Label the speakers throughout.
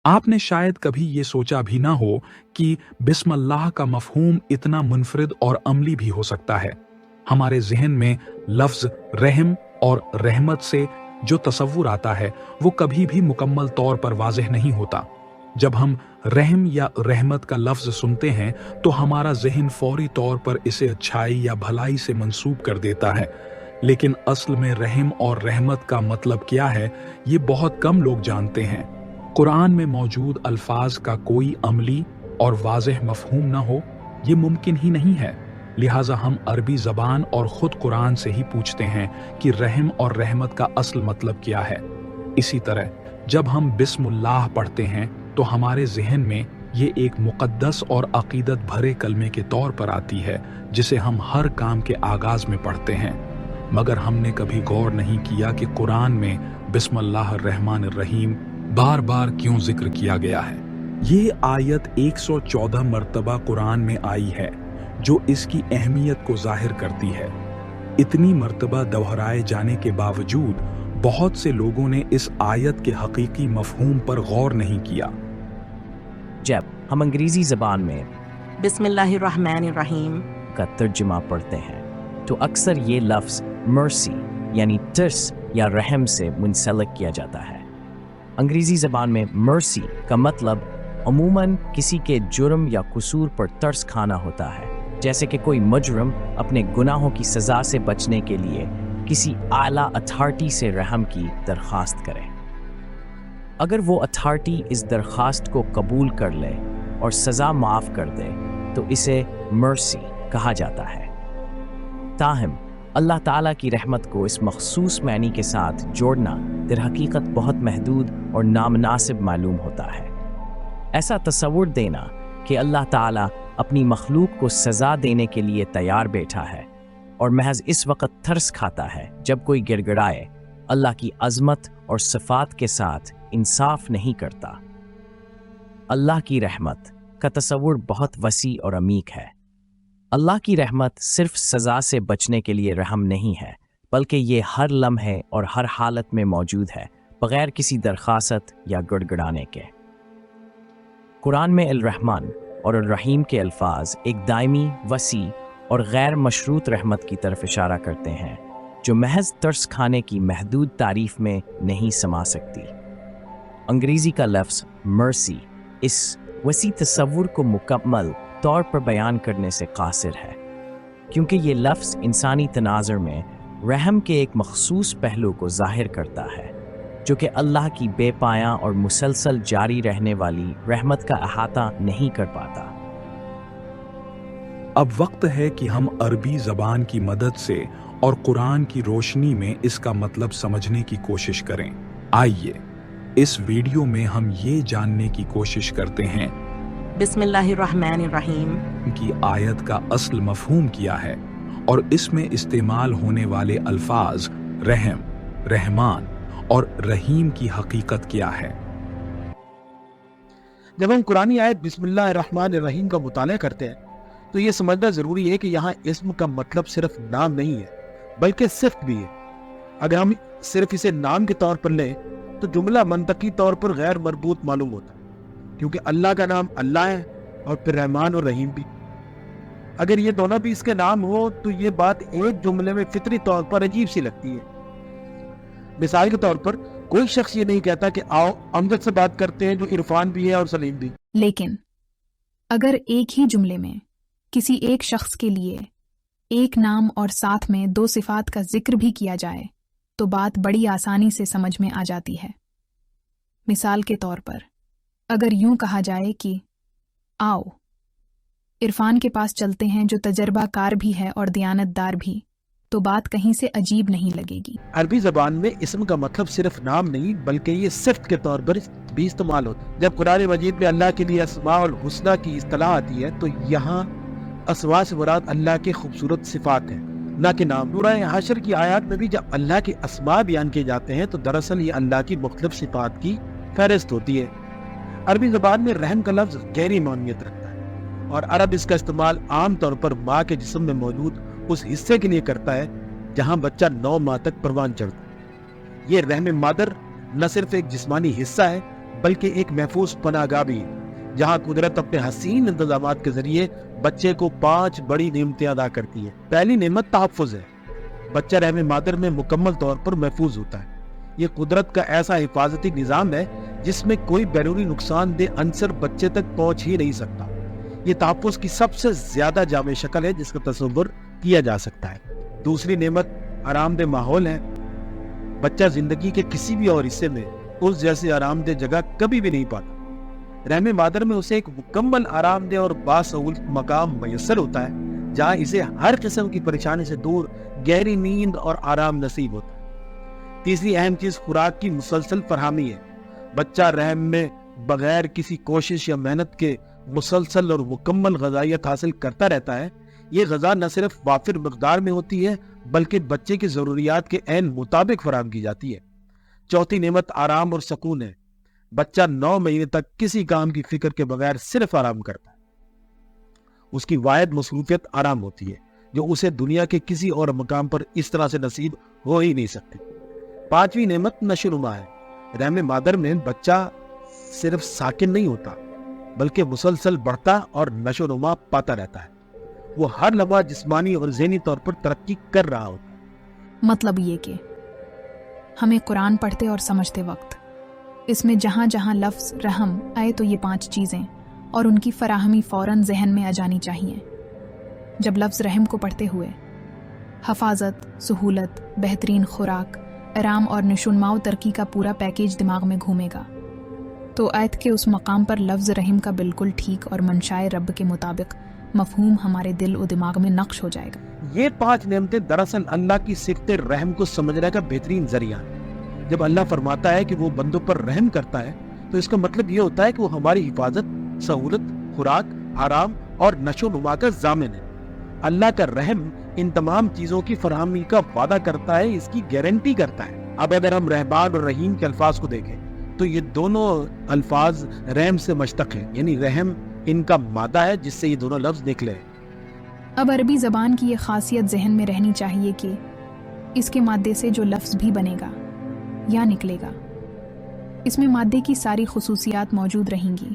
Speaker 1: आपने शायद कभी ये सोचा भी ना हो कि बिस्मिल्लाह का मफहूम इतना मुनफरिद और अमली भी हो सकता है। हमारे जहन में लफ्ज रहम और रहमत से जो तसव्वुर आता है वो कभी भी मुकम्मल तौर पर वाज़ेह नहीं होता। जब हम रहम या रहमत का लफ्ज सुनते हैं तो हमारा जहन फौरी तौर पर इसे अच्छाई या भलाई से मंसूब कर देता है, लेकिन असल में रहम और रहमत का मतलब क्या है ये बहुत कम लोग जानते हैं। कुरान में मौजूद अल्फाज का कोई अमली और वाज़ेह मफहूम न हो ये मुमकिन ही नहीं है। लिहाजा हम अरबी ज़बान और ख़ुद कुरान से ही पूछते हैं कि रहम और रहमत का असल मतलब क्या है। इसी तरह जब हम बिस्मिल्लाह पढ़ते हैं तो हमारे जहन में ये एक मुक़द्दस और अक़ीदत भरे कलमे के तौर पर आती है जिसे हम हर काम के आगाज़ में पढ़ते हैं, मगर हमने कभी गौर नहीं किया कि कुरान में बिस्मिल्लाहिर रहमानिर रहीम बार बार क्यों जिक्र किया गया है। ये आयत 114 मरतबा कुरान में आई है जो इसकी अहमियत को जाहिर करती है। इतनी मरतबा दोहराए जाने के बावजूद बहुत से लोगों ने इस आयत के हकीकी मफहूम पर गौर नहीं किया।
Speaker 2: जब हम अंग्रेजी ज़बान में
Speaker 3: बिस्मिल्लाहिर्रहमानिर्रहीम
Speaker 2: का तर्जुमा पढ़ते हैं तो अक्सर ये लफ्ज़ मर्सी यानी तरस या रहम से मुंसलिक किया जाता है। अंग्रेजी ज़बान में मर्सी का मतलब अमूमन किसी के जुर्म या कसूर पर तरस खाना होता है, जैसे कि कोई मुजरिम अपने गुनाहों की सज़ा से बचने के लिए किसी आला अथॉरिटी से रहम की दरख्वास्त करे। अगर वो अथॉरिटी इस दरख्वास्त को कबूल कर ले और सज़ा माफ़ कर दे तो इसे मर्सी कहा जाता है। ताहम अल्लाह ताला की रहमत को इस मखसूस मैनी के साथ जोड़ना दर हकीकत बहुत महदूद और नामनासिब मालूम होता है। ऐसा तसव्वुर देना कि अल्लाह ताला अपनी मखलूक को सज़ा देने के लिए तैयार बैठा है और महज इस वक्त थर्स खाता है जब कोई गिड़गिड़ाए, अल्लाह की अज़मत और सिफ़ात के साथ इंसाफ नहीं करता। अल्लाह की रहमत का तसव्वुर बहुत वसी और अमीक है। अल्लाह की रहमत सिर्फ सज़ा से बचने के लिए रहम नहीं है, बल्कि ये हर लम्हे और हर हालत में मौजूद है, बग़ैर किसी दरख्वास्त या गड़गड़ाने के। कुरान में अल-रहमान और अल-रहीम के अल्फाज एक दायमी, वसी और गैर मशरूत रहमत की तरफ इशारा करते हैं जो महज तरस खाने की महदूद तारीफ में नहीं समा सकती। अंग्रेज़ी का लफ्ज़ मर्सी इस वसी तसव्वुर को मुकम्मल तौर पर बयान करने से कासिर है, क्योंकि ये लफ्ज़ इंसानी तनाज़ुर में रहम के एक मखसूस पहलू को ज़ाहिर करता है जो कि अल्लाह की बेपाया और मुसलसल जारी रहने वाली रहमत का अहाता नहीं कर पाता।
Speaker 1: अब वक्त है कि हम अरबी ज़बान की मदद से और कुरान की रोशनी में इसका मतलब समझने की कोशिश करें। आइए इस वीडियो में हम ये जानने की कोशिश करते हैं
Speaker 3: बिस्मिल्लाहिर्रहमानिर्रहीम
Speaker 1: कि आयत का असल मफहूम क्या है और इसमें इस्तेमाल होने वाले अल्फाज रहम, रहमान और रहीम की हकीकत क्या है।
Speaker 4: जब हम कुरानी आयत बिस्मिल्लाहिर्रहमानिर्रहीम का मुताला करते हैं तो ये समझना ज़रूरी है कि यहाँ इस्म का मतलब सिर्फ नाम नहीं है बल्कि सिफ़त भी है। अगर हम सिर्फ इसे नाम के तौर पर लें तो जुमला मंतकी तौर पर गैर मरबूत मालूम होता है, क्योंकि अल्लाह का नाम अल्लाह है और फिर रहमान और रहीम भी। अगर ये दोनों भी इसके नाम हो तो ये बात एक जुमले में फितरी तौर पर अजीब सी लगती है। मिसाल के तौर पर कोई शख्स ये नहीं कहता कि आओ अमजद से बात करते हैं जो इरफान भी है और सलीम भी।
Speaker 5: लेकिन अगर एक ही जुमले में किसी एक शख्स के लिए एक नाम और साथ में दो सिफात का जिक्र भी किया जाए तो बात बड़ी आसानी से समझ में आ जाती है। मिसाल के तौर पर अगर यूं कहा जाए कि आओ इरफान के पास चलते हैं जो तजर्बाकार भी है और दियानतदार भी, तो बात कहीं से अजीब नहीं लगेगी।
Speaker 4: अरबी ज़बान में इस्म का मतलब सिर्फ नाम नहीं बल्कि ये सिफ़त के तौर पर भी इस्तेमाल होता है। जब कुरान मजीद में अल्लाह के लिए अस्माउल हुस्ना की इस्तिलाह आती है तो यहाँ अस्मा से मुराद अल्लाह के खूबसूरत सिफात हैं, ना कि नाम। सूरह हशर की आयत में भी जब अल्लाह के अस्मा बयान किए जाते हैं तो दरअसल ये अल्लाह की मुख्तलिफ सिफात की फहरिस्त होती है। अरबी ज़बान में रहम का लफ्ज़ गहरी मानियत रखता है और अरब इसका इस्तेमाल आम तौर पर माँ के जिस्म में मौजूद उस हिस्से के लिए करता है जहाँ बच्चा 9 माह तक परवान चढ़ता है। ये रहम मादर न सिर्फ एक जिस्मानी हिस्सा है بلکہ ایک محفوظ پناہ گاہ بھی ہے، جہاں قدرت اپنے حسین انتظامات کے ذریعے بچے کو 5 بڑی نعمتیں ادا کرتی ہے۔ پہلی نعمت تحفظ ہے۔ بچہ رحم مادر میں مکمل طور پر محفوظ ہوتا ہے۔ یہ قدرت کا ایسا حفاظتی نظام ہے جس میں کوئی بیرونی نقصان دہ عنصر بچے تک پہنچ ہی نہیں سکتا۔ یہ تحفظ کی سب سے زیادہ جامع شکل ہے جس کا تصور کیا جا سکتا ہے۔ دوسری نعمت آرام دہ ماحول ہے۔ بچہ زندگی کے کسی بھی اور حصے میں اس جیسے آرام دہ جگہ کبھی بھی نہیں پاتا۔ رحم مادر میں اسے ایک مکمل آرام دہ اور باسہولت مقام میسر ہوتا ہے، جہاں اسے ہر قسم کی پریشانی سے دور گہری نیند اور آرام نصیب ہوتا ہے۔ تیسری اہم چیز خوراک کی مسلسل فراہمی ہے۔ بچہ رحم میں بغیر کسی کوشش یا محنت کے مسلسل اور مکمل غذائیت حاصل کرتا رہتا ہے۔ یہ غذا نہ صرف وافر مقدار میں ہوتی ہے بلکہ بچے کی ضروریات کے عین مطابق فراہم کی جاتی ہے۔ چوتھی نعمت آرام اور سکون ہے۔ بچہ 9 مہینے تک کسی کام کی فکر کے بغیر صرف آرام کرتا ہے۔ اس کی واحد مصروفیت آرام ہوتی ہے، جو اسے دنیا کے کسی اور مقام پر اس طرح سے نصیب ہو ہی نہیں سکتی۔ پانچویں نعمت نشو و نما ہے۔ رحم مادر میں بچہ صرف ساکن نہیں ہوتا بلکہ مسلسل بڑھتا اور نشو و نما پاتا رہتا ہے۔ وہ ہر لمحہ جسمانی اور ذہنی طور پر ترقی کر رہا ہوتا ہے۔
Speaker 5: مطلب یہ کہ ہمیں قرآن پڑھتے اور سمجھتے وقت اس میں جہاں جہاں لفظ رحم آئے تو یہ 5 چیزیں اور ان کی فراہمی فوراً ذہن میں آ جانی چاہیے۔ جب لفظ رحم کو پڑھتے ہوئے حفاظت، سہولت، بہترین خوراک، آرام اور نشوونما و ترقی کا پورا پیکیج دماغ میں گھومے گا تو آیت کے اس مقام پر لفظ رحم کا بالکل ٹھیک اور منشائے رب کے مطابق مفہوم ہمارے دل و دماغ میں نقش ہو جائے گا۔
Speaker 4: یہ 5 نعمتیں دراصل اللہ کی صفت رحم کو سمجھنے کا بہترین ذریعہ ہے۔ جب اللہ فرماتا ہے کہ وہ بندوں پر رحم کرتا ہے تو اس کا مطلب یہ ہوتا ہے کہ وہ ہماری حفاظت، سہولت، خوراک، آرام اور نشو و نما کا ضامن ہے۔ اللہ کا رحم ان تمام چیزوں کی فراہمی کا وعدہ کرتا ہے، اس کی گارنٹی کرتا ہے۔ اب اگر ہم رحمان اور رحیم کے الفاظ کو دیکھیں تو یہ دونوں الفاظ رحم سے مشتق ہیں، یعنی رحم ان کا مادہ ہے جس سے یہ دونوں لفظ نکلے۔
Speaker 5: اب عربی زبان کی یہ خاصیت ذہن میں رہنی چاہیے کہ اس کے مادے سے جو لفظ بھی بنے گا یا نکلے گا اس میں مادے کی ساری خصوصیات موجود رہیں گی،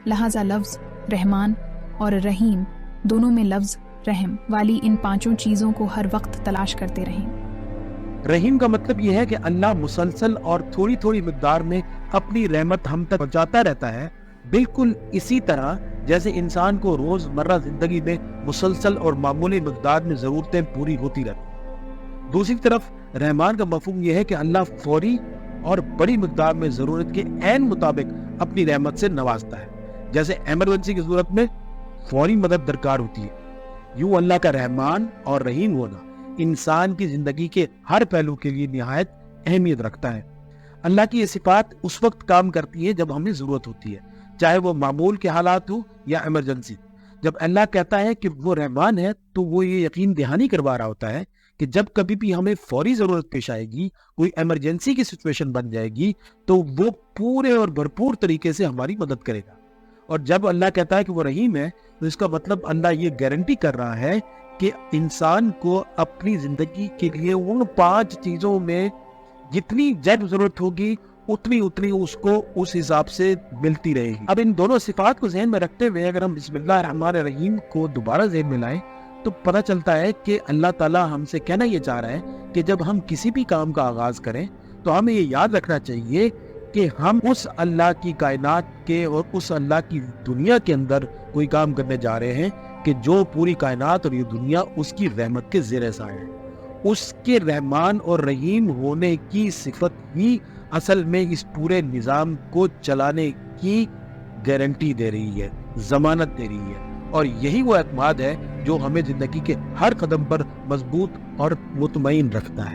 Speaker 5: لہٰذا لفظ رحمان اور رحیم دونوں میں لفظ رحم والی ان 5 چیزوں کو ہر وقت تلاش کرتے رہیں۔
Speaker 4: رحیم کا مطلب یہ ہے کہ اللہ مسلسل اور تھوڑی تھوڑی مقدار میں اپنی رحمت ہم تک پہنچاتا رہتا ہے، بالکل اسی طرح جیسے انسان کو روز مرہ زندگی میں مسلسل اور معمولی مقدار میں ضرورتیں پوری ہوتی رہتی۔ دوسری طرف رحمان کا مفہوم یہ ہے کہ اللہ فوری اور بڑی مقدار میں ضرورت کے عین مطابق اپنی رحمت سے نوازتا ہے، جیسے ایمرجنسی کی صورت میں فوری مدد درکار ہوتی ہے۔ یوں اللہ کا رحمان اور رحیم ہونا انسان کی زندگی کے ہر پہلو کے لیے نہایت اہمیت رکھتا ہے۔ اللہ کی یہ صفات اس وقت کام کرتی ہے جب ہمیں ضرورت ہوتی ہے، چاہے وہ معمول کے حالات ہو یا ایمرجنسی۔ جب اللہ کہتا ہے کہ وہ رحمان ہے تو وہ یہ یقین دہانی کروا رہا ہوتا ہے کہ جب کبھی بھی ہمیں فوری ضرورت پیش آئے گی، کوئی ایمرجنسی کی سچویشن بن جائے گی تو وہ پورے اور بھرپور طریقے سے ہماری مدد کرے گا۔ اور جب اللہ کہتا ہے کہ وہ رحیم ہے تو اس کا مطلب اللہ یہ گارنٹی کر رہا ہے کہ انسان کو اپنی زندگی کے لیے ان 5 چیزوں میں جتنی جب ضرورت ہوگی اتنی اس کو اس حساب سے ملتی رہے گی۔ اب ان دونوں صفات کو ذہن میں رکھتے ہوئے اگر ہم بسم اللہ الرحمن الرحیم کو دوبارہ ذہن میں لائیں تو پتہ چلتا ہے کہ اللہ تعالیٰ ہم سے کہنا یہ چاہ رہا ہے کہ جب ہم کسی بھی کام کا آغاز کریں تو ہمیں یہ یاد رکھنا چاہیے کہ ہم اس اللہ کی کائنات کے اور اس اللہ کی دنیا کے اندر کوئی کام کرنے جا رہے ہیں کہ جو پوری کائنات اور یہ دنیا اس کی رحمت کے زیر سایہ ہے۔ اس کے رحمان اور رحیم ہونے کی صفت ہی اصل میں اس پورے نظام کو چلانے کی گارنٹی دے رہی ہے، ضمانت دے رہی ہے، اور یہی وہ اعتماد ہے جو ہمیں زندگی کے ہر قدم پر مضبوط اور مطمئن رکھتا ہے۔